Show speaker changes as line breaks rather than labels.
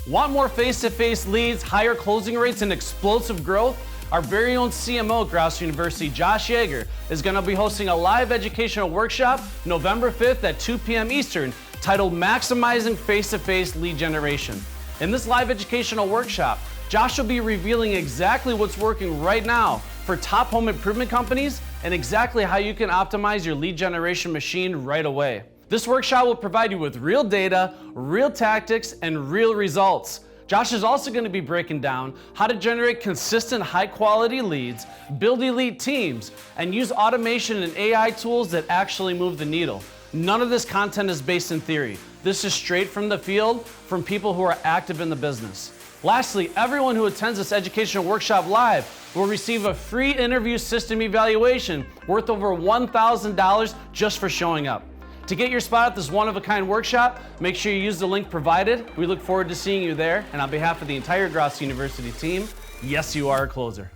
Want more face-to-face leads, higher closing rates, and explosive growth? Our very own CMO at Grosso University, Josh Yager, is going to be hosting a live educational workshop November 5th at 2 p.m. Eastern titled Maximizing Face-to-Face Lead Generation. In this live educational workshop, Josh will be revealing exactly what's working right now for top home improvement companies and exactly how you can optimize your lead generation machine right away. This workshop will provide you with real data, real tactics, and real results. Josh is also going to be breaking down how to generate consistent high-quality leads, build elite teams, and use automation and AI tools that actually move the needle. None of this content is based in theory. This is straight from the field, from people who are active in the business. Lastly, everyone who attends this educational workshop live will receive a free interview system evaluation worth over $1,000 just for showing up. To get your spot at this one-of-a-kind workshop, make sure you use the link provided. We look forward to seeing you there, and on behalf of the entire Grosso University team, yes, you are a closer.